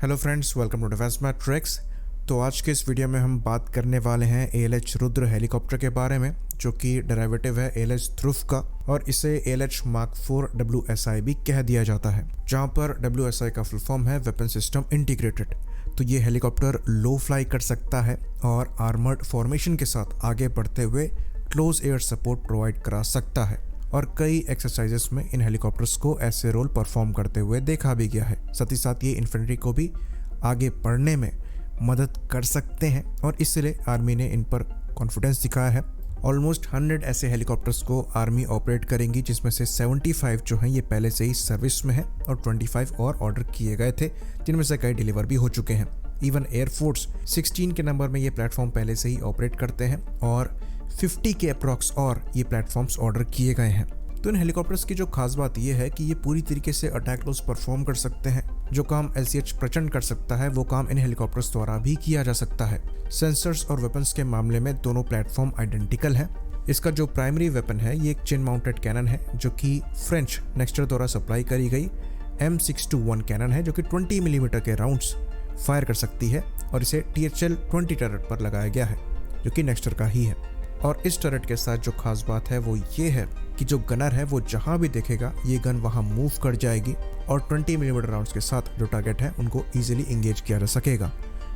Hello friends, welcome to defence matrix. तो आज के इस वीडियो में हम बात करने वाले हैं ALH रुद्र हेलीकॉप्टर के बारे में, जो कि डेरिवेटिव है ALH ध्रुव का, और इसे ALH Mark 4 WSI भी कह दिया जाता है, जहां पर WSI का फुल फॉर्म है वेपन सिस्टम इंटीग्रेटेड। तो ये हेलीकॉप्टर लो फ्लाई कर सकता है और आर्मर्ड फॉर्मेशन के साथ आगे बढ़ते हुए क्लोज एयर सपोर्ट प्रोवाइड करा सकता है, और कई एक्सरसाइजेस में इन हेलीकॉप्टर्स को ऐसे रोल परफॉर्म करते हुए देखा भी गया है। साथ ही साथ ये इन्फेंट्री को भी आगे बढ़ने में मदद कर सकते हैं, और इसलिए आर्मी ने इन पर कॉन्फिडेंस दिखाया है। ऑलमोस्ट 100 ऐसे हेलीकॉप्टर्स को आर्मी ऑपरेट करेंगी, जिसमें से 75 जो हैं ये पहले से ही सर्विस में है, और 25 और ऑर्डर किए गए थे, जिनमें से कई डिलीवर भी हो चुके हैं। इवन एयरफोर्स 16 के नंबर में ये प्लेटफॉर्म पहले से ही ऑपरेट करते हैं, और 50 के अप्रॉक्स और ये प्लेटफॉर्म्स ऑर्डर किए गए हैं। तो इन हेलीकॉप्टर्स की जो खास बात यह है कि ये पूरी तरीके से अटैक रोल्स परफॉर्म कर सकते हैं। जो काम LCH प्रचंड कर सकता है, वो काम इन हेलीकॉप्टर्स द्वारा भी किया जा सकता है। सेंसर्स और वेपन्स के मामले में दोनों प्लेटफॉर्म आइडेंटिकल है। इसका जो प्राइमरी वेपन है ये एक चिन माउंटेड कैनन है, जो कि फ्रेंच नेक्स्टर द्वारा सप्लाई करी गई M621 कैनन है, जो कि 20 मिलीमीटर के राउंड्स फायर कर सकती है, और इसे THL-20 टर्रेट पर लगाया गया है, जो कि नेक्स्टर का ही है। और इस टर्रेट के साथ जो खास बात है वो ये है कि जो गनर है वो जहां भी देखेगा ये गन वहां मूव कर जाएगी, और 20 मिलीमीटर राउंड्स के साथ जो टारगेट है उनको इजीली इंगेज किया जा सकेगा।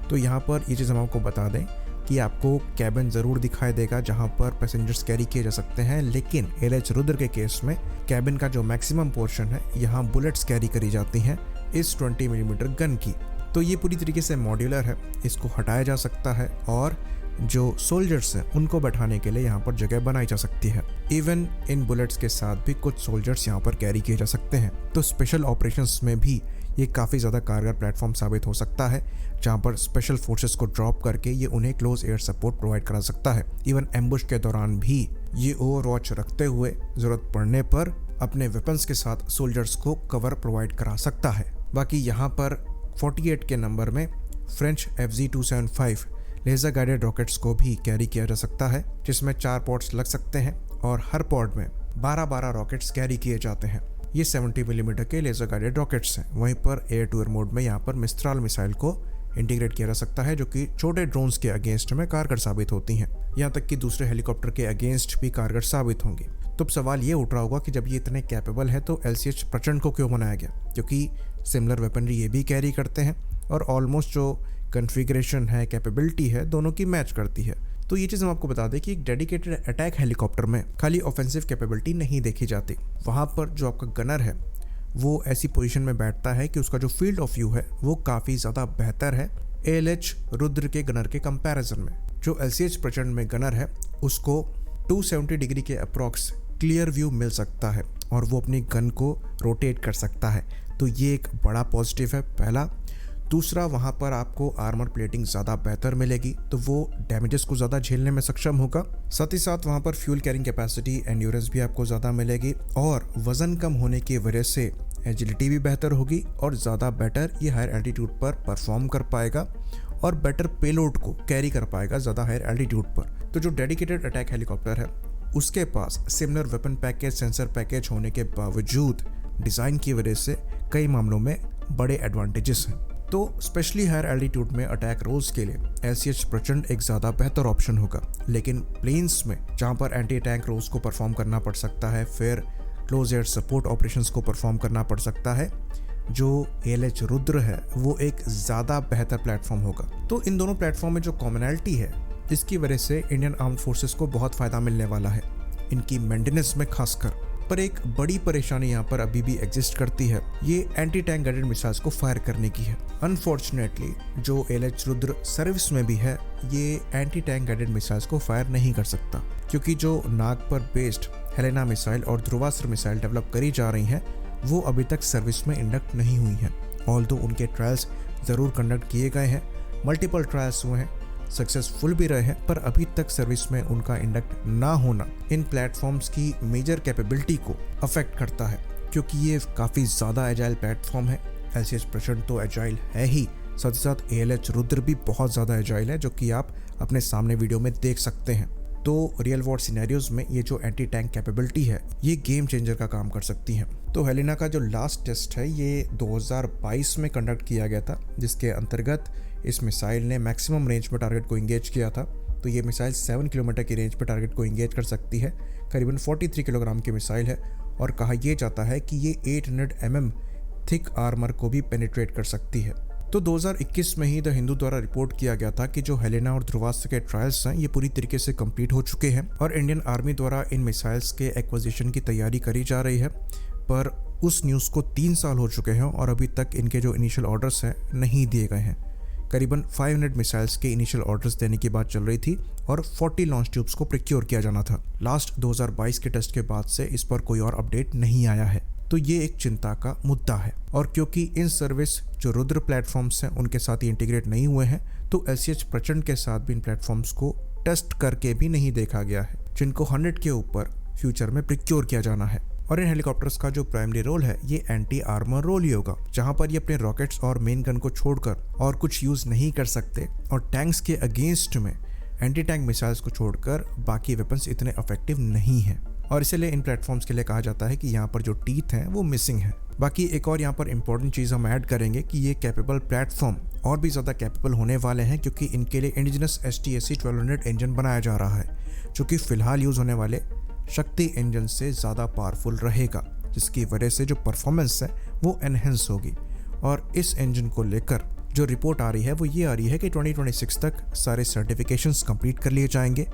तो यहाँ पर ये चीज़ हम आपको बता दें कि आपको कैबिन ज़रूर दिखाई देगा जहाँ पर पैसेंजर्स कैरी किए जा सकते हैं, लेकिन ALH रुद्र के केस में कैबिन का जो मैक्सिमम पोर्शन है यहाँ बुलेट्स कैरी करी जाती हैं इस 20 मिलीमीटर गन की। तो ये पूरी तरीके से मॉड्यूलर है, इसको हटाया जा सकता है, और जो सोल्जर्स हैं उनको बैठाने के लिए यहाँ पर जगह बनाई जा सकती है। इवन इन बुलेट्स के साथ भी कुछ सोल्जर्स यहाँ पर कैरी किए जा सकते हैं। तो स्पेशल ऑपरेशंस में भी ये काफ़ी ज़्यादा कारगर प्लेटफॉर्म साबित हो सकता है, जहाँ पर स्पेशल फोर्सेस को ड्रॉप करके ये उन्हें क्लोज एयर सपोर्ट प्रोवाइड करा सकता है। इवन एम्बुश के दौरान भी ये ओवरवॉच रखते हुए ज़रूरत पड़ने पर अपने वेपन्स के साथ सोल्जर्स को कवर प्रोवाइड करा सकता है। बाकी यहाँ पर 48 के नंबर में French FZ-275 laser guided rockets को भी कैरी किया जा सकता है, जिसमें 4 पॉड्स लग सकते हैं, और हर पॉड में 12-12 रॉकेट्स कैरी किए जाते हैं। ये 70 मिलीमीटर के लेज़र गाइडेड रॉकेट्स हैं। वहीं पर एयर टू एयर मोड में यहाँ पर मिस्ट्राल मिसाइल को इंटीग्रेट किया जा सकता है, जो कि छोटे ड्रोन्स के अगेंस्ट में कारगर साबित होती हैं, यहाँ तक कि दूसरे हेलीकॉप्टर के अगेंस्ट भी कारगर साबित होंगी। तो अब सवाल ये उठ रहा होगा कि जब ये इतने कैपेबल है तो LCH प्रचंड को क्यों बनाया गया, क्योंकि सिमिलर वेपनरी ये भी कैरी करते हैं, और ऑलमोस्ट जो कन्फिग्रेशन है, कैपेबिलिटी है, दोनों की मैच करती है। तो ये चीज़ हम आपको बता दें कि एक डेडिकेटेड अटैक हेलीकॉप्टर में खाली ऑफेंसिव कैपेबिलिटी नहीं देखी जाती। वहाँ पर जो आपका गनर है वो ऐसी पोजीशन में बैठता है कि उसका जो फील्ड ऑफ व्यू है वो काफ़ी ज़्यादा बेहतर है ALH रुद्र के गनर के कंपैरिजन में। जो LCH प्रचंड में गनर है उसको 270 डिग्री के अप्रॉक्स क्लियर व्यू मिल सकता है, और वो अपनी गन को रोटेट कर सकता है। तो ये एक बड़ा पॉजिटिव है, पहला। दूसरा, वहाँ पर आपको आर्मर प्लेटिंग ज़्यादा बेहतर मिलेगी, तो वो डैमेजेस को ज़्यादा झेलने में सक्षम होगा। साथ ही साथ वहाँ पर फ्यूल कैरिंग कैपेसिटी, एंड्योरेंस भी आपको ज़्यादा मिलेगी, और वज़न कम होने की वजह से एजिलिटी भी बेहतर होगी, और ज़्यादा बेटर ये हायर एल्टीट्यूड पर परफॉर्म कर पाएगा, और बेटर पेलोड को कैरी कर पाएगा ज़्यादा हायर एल्टीट्यूड पर। तो जो डेडिकेटेड अटैक हेलीकॉप्टर है उसके पास similar weapon package, sensor package होने के बावजूद डिज़ाइन की वजह से कई मामलों में बड़े एडवांटेजेस हैं। तो स्पेशली हायर एल्टीट्यूड में अटैक रोल्स के लिए LCH प्रचंड एक ज़्यादा बेहतर ऑप्शन होगा, लेकिन प्लेन्स में जहाँ पर एंटी टैंक रोल्स को परफॉर्म करना पड़ सकता है, फिर क्लोज एयर सपोर्ट ऑपरेशंस को परफॉर्म करना पड़ सकता है, जो ALH रुद्र है वो एक ज़्यादा बेहतर प्लेटफॉर्म होगा। तो इन दोनों प्लेटफॉर्म में जो कॉमनैलिटी है, इसकी वजह से इंडियन आर्म्ड फोर्सेस को बहुत फ़ायदा मिलने वाला है, इनकी मेंटेनेंस में खासकर। पर एक बड़ी परेशानी यहाँ पर अभी भी एग्जिस्ट करती है, ये एंटी टैंक गाइडेड मिसाइल्स को फायर करने की है। अनफॉर्चुनेटली जो ALH रुद्र सर्विस में भी है, ये एंटी टैंक गाइडेड मिसाइल्स को फायर नहीं कर सकता, क्योंकि जो नाग पर बेस्ड हेलेना मिसाइल और ध्रुवास्त्र मिसाइल डेवलप करी जा रही हैं वो अभी तक सर्विस में इंडक्ट नहीं हुई हैं। ऑल्दो उनके ट्रायल्स ज़रूर कंडक्ट किए गए हैं, मल्टीपल ट्रायल्स हुए हैं, सक्सेसफुल भी रहे हैं, पर अभी तक सर्विस में उनका इंडक्ट ना होना इन प्लेटफॉर्म्स की मेजर कैपेबिलिटी को अफेक्ट करता है, क्योंकि ये काफ़ी ज़्यादा एजाइल प्लेटफॉर्म है। LCH प्रचंड तो एजाइल है ही, साथ ही साथ ALH रुद्र भी बहुत ज़्यादा एजाइल है, जो कि आप अपने सामने वीडियो में देख सकते हैं। तो रियल वॉर सिनेरियोज में ये जो एंटी टैंक कैपेबिलिटी है ये गेम चेंजर का काम कर सकती है। तो हेलेना का जो लास्ट टेस्ट है ये 2022 में कंडक्ट किया गया था, जिसके अंतर्गत इस मिसाइल ने मैक्सिमम रेंज में टारगेट को इंगेज किया था। तो ये मिसाइल 7 किलोमीटर की रेंज पर टारगेट को इंगेज कर सकती है। करीबन 43 किलोग्राम की मिसाइल है और कहा यह जाता है कि ये 800 mm थिक आर्मर को भी पेनिट्रेट कर सकती है। तो 2021 में ही द हिंदू द्वारा रिपोर्ट किया गया था कि जो हेलेना और ध्रुवास्त्र के ट्रायल्स हैं ये पूरी तरीके से कंप्लीट हो चुके हैं और इंडियन आर्मी द्वारा इन मिसाइल्स के एक्विजिशन की तैयारी करी जा रही है। पर उस न्यूज़ को 3 साल हो चुके हैं और अभी तक इनके जो इनिशियल ऑर्डर्स हैं नहीं दिए गए हैं। करीबन 500 मिसाइल्स के इनिशियल ऑर्डर्स देने की बात चल रही थी और 40 लॉन्च ट्यूब्स को प्रोक्योर किया जाना था। लास्ट 2022 के टेस्ट के बाद से इस पर कोई और अपडेट नहीं आया है, तो ये एक चिंता का मुद्दा है। और क्योंकि इन सर्विस जो रुद्र प्लेटफॉर्म्स हैं उनके साथ ही इंटीग्रेट नहीं हुए हैं, तो LCH प्रचंड के साथ भी इन प्लेटफॉर्म्स को टेस्ट करके भी नहीं देखा गया है, जिनको 100 के ऊपर फ्यूचर में प्रोक्योर किया जाना है। और इन हेलीकॉप्टर्स का जो प्राइमरी रोल है ये एंटी आर्मर रोल ही होगा, जहां पर ये अपने रॉकेट्स और मेन गन को छोड़कर और कुछ यूज नहीं कर सकते और टैंक्स के अगेंस्ट में एंटी टैंक मिसाइल्स को छोड़कर बाकी वेपन्स इतने इफेक्टिव नहीं हैं। और इसीलिए इन प्लेटफॉर्म्स के लिए कहा जाता है कि यहाँ पर जो टीथ हैं वो मिसिंग है। बाकी एक और यहाँ पर इंपॉर्टेंट चीज़ हम ऐड करेंगे कि ये कैपेबल प्लेटफॉर्म और भी ज़्यादा कैपेबल होने वाले हैं, क्योंकि इनके लिए इंडिजिनस STSC 1200 इंजन बनाया जा रहा है, जो कि फिलहाल यूज़ होने वाले शक्ति इंजन से ज़्यादा पावरफुल रहेगा, जिसकी वजह से जो परफॉर्मेंस है वो एनहेंस होगी। और इस इंजन को लेकर जो रिपोर्ट आ रही है वो ये आ रही है कि 2026 तक सारे सर्टिफिकेशंस कंप्लीट कर लिए जाएंगे।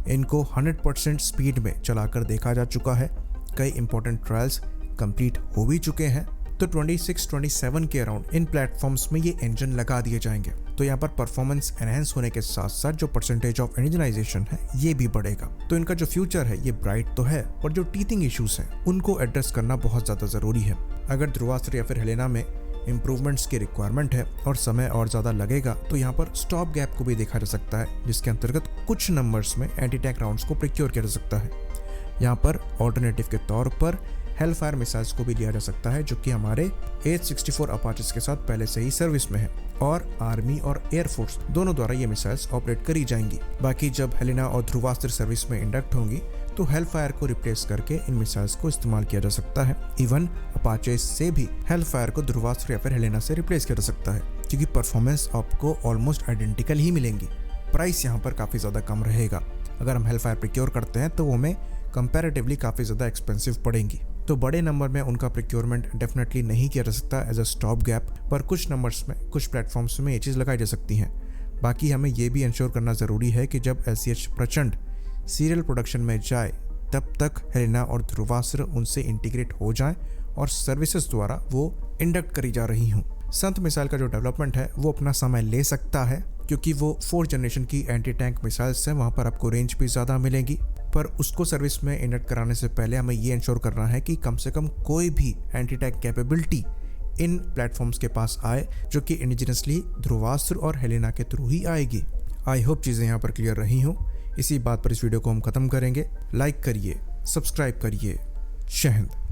इनको 100% स्पीड में चलाकर देखा जा चुका है, कई इंपॉर्टेंट ट्रायल्स कंप्लीट हो भी चुके हैं। तो 26-27 के अराउंड इन प्लेटफॉर्म्स में ये इंजन लगा दिए जाएंगे। तो यहाँ पर परफॉर्मेंस एनहेंस होने के साथ साथ जो परसेंटेज ऑफ इंडिजनाइजेशन है ये भी बढ़ेगा। तो इनका जो फ्यूचर है ये ब्राइट तो है, और जो टीथिंग इश्यूज हैं उनको एड्रेस करना बहुत ज़्यादा ज़रूरी है। अगर ध्रुवास्त्र या फिर हेलेना में इम्प्रूवमेंट्स की रिक्वायरमेंट है और समय और ज़्यादा लगेगा, तो यहाँ पर स्टॉप गैप को भी देखा जा सकता है, जिसके अंतर्गत कुछ नंबर्स में एंटी टैंक राउंड्स को प्रोक्योर किया जा सकता है। यहाँ पर ऑल्टरनेटिव के तौर पर हेलफायर मिसाइल्स को भी लिया जा सकता है, जो कि हमारे AH-64 अपाचेस के साथ पहले से ही सर्विस में है और आर्मी और एयरफोर्स दोनों द्वारा ये मिसाइल्स ऑपरेट करी जाएंगी। बाकी जब हेलेना और ध्रुवास्त्र सर्विस में इंडक्ट होंगी तो हेलफायर को रिप्लेस करके इन मिसाइल्स को इस्तेमाल किया जा सकता है। इवन अपाचेस से भी हेलफायर को ध्रुवास्त्र या फिर हेलेना से रिप्लेस किया जा सकता है, क्योंकि परफॉर्मेंस आपको ऑलमोस्ट आइडेंटिकल ही मिलेंगी। प्राइस यहाँ पर काफ़ी ज़्यादा कम रहेगा। अगर हम हेलफायर प्रोक्योर करते हैं तो वो हमें कंपैरेटिवली काफ़ी ज़्यादा एक्सपेंसिव पड़ेंगी। तो बड़े नंबर में उनका प्रोक्योरमेंट डेफिनेटली नहीं किया जा सकता एज अ स्टॉप गैप, पर कुछ नंबर्स में कुछ प्लेटफॉर्म्स में ये चीज़ लगाई जा सकती हैं। बाकी हमें ये भी इंश्योर करना ज़रूरी है कि जब LCH प्रचंड सीरियल प्रोडक्शन में जाए तब तक हेलेना और ध्रुवास्त्र उनसे इंटीग्रेट हो जाएं और सर्विसेज द्वारा वो इंडक्ट करी जा रही हूँ। संत मिसाइल का जो डेवलपमेंट है वो अपना समय ले सकता है, क्योंकि वो 4th जनरेशन की एंटी टैंक मिसाइल्स हैं, वहाँ पर आपको रेंज भी ज़्यादा मिलेगी। पर उसको सर्विस में इंडक्ट कराने से पहले हमें ये इंश्योर करना है कि कम से कम कोई भी एंटी टैंक कैपेबिलिटी इन प्लेटफॉर्म्स के पास आए, जो कि इंडिजिनसली ध्रुवास्त्र और हेलेना के थ्रू ही आएगी। आई होप चीज़ें यहाँ पर क्लियर रही हों। इसी बात पर इस वीडियो को हम ख़त्म करेंगे। लाइक करिए, सब्सक्राइब करिए। जय हिंद।